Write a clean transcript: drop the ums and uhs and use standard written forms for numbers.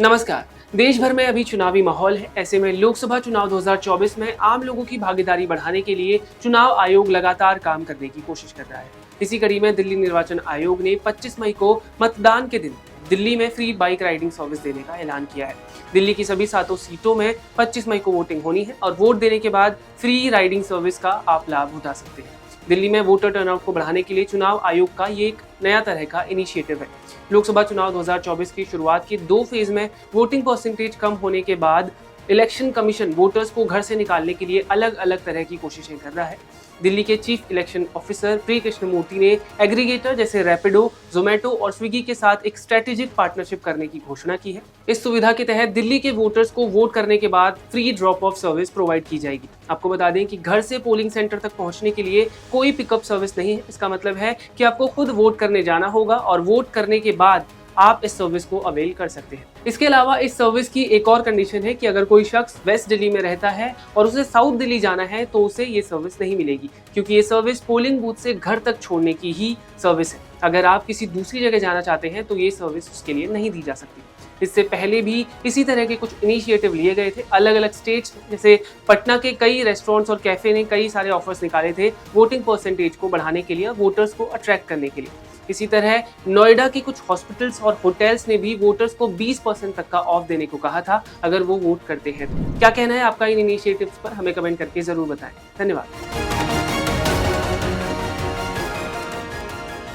नमस्कार। देश भर में अभी चुनावी माहौल है। ऐसे में लोकसभा चुनाव 2024 में आम लोगों की भागीदारी बढ़ाने के लिए चुनाव आयोग लगातार काम करने की कोशिश कर रहा है। इसी कड़ी में दिल्ली निर्वाचन आयोग ने 25 मई को मतदान के दिन दिल्ली में फ्री बाइक राइडिंग सर्विस देने का ऐलान किया है। दिल्ली की सभी 7 सीटों में 25 मई को वोटिंग होनी है और वोट देने के बाद फ्री राइडिंग सर्विस का आप लाभ उठा सकते हैं। दिल्ली में वोटर टर्नआउट को बढ़ाने के लिए चुनाव आयोग का ये एक नया तरह का इनिशिएटिव है। लोकसभा चुनाव 2024 की शुरुआत के 2 फेज में वोटिंग परसेंटेज कम होने के बाद इलेक्शन कमीशन वोटर्स को घर से निकालने के लिए अलग अलग तरह की कोशिशें कर रहा है। दिल्ली के चीफ इलेक्शन ऑफिसर प्री कृष्णमूर्ति ने एग्रीगेटर जैसे रैपिडो, जोमेटो और स्विगी के साथ एक स्ट्रेटेजिक पार्टनरशिप करने की घोषणा की है। इस सुविधा के तहत दिल्ली के वोटर्स को वोट करने के बाद free drop of service provide की जाएगी। आपको बता दें कि घर से पोलिंग सेंटर तक पहुंचने के लिए कोई पिकअप सर्विस नहीं है। इसका मतलब है कि आपको खुद वोट करने जाना होगा और वोट करने के बाद आप इस सर्विस को अवेल कर सकते हैं। इसके अलावा इस सर्विस की एक और कंडीशन है कि अगर कोई शख्स वेस्ट दिल्ली में रहता है और उसे साउथ दिल्ली जाना है तो उसे ये सर्विस नहीं मिलेगी, क्योंकि ये सर्विस पोलिंग बूथ से घर तक छोड़ने की ही सर्विस है। अगर आप किसी दूसरी जगह जाना चाहते हैं तो ये सर्विस उसके लिए नहीं दी जा सकती। इससे पहले भी इसी तरह के कुछ इनिशिएटिव लिए गए थे। अलग अलग स्टेट्स जैसे पटना के कई रेस्टोरेंट्स और कैफे ने कई सारे ऑफर्स निकाले थे वोटिंग परसेंटेज को बढ़ाने के लिए, वोटर्स को अट्रैक्ट करने के लिए। इसी तरह नोएडा के कुछ हॉस्पिटल्स और होटल्स ने भी वोटर्स को 20% तक का ऑफ देने को कहा था अगर वो वोट करते हैं। क्या कहना है आपका इन इनिशिएटिव्स पर, हमें कमेंट करके जरूर बताएं। धन्यवाद।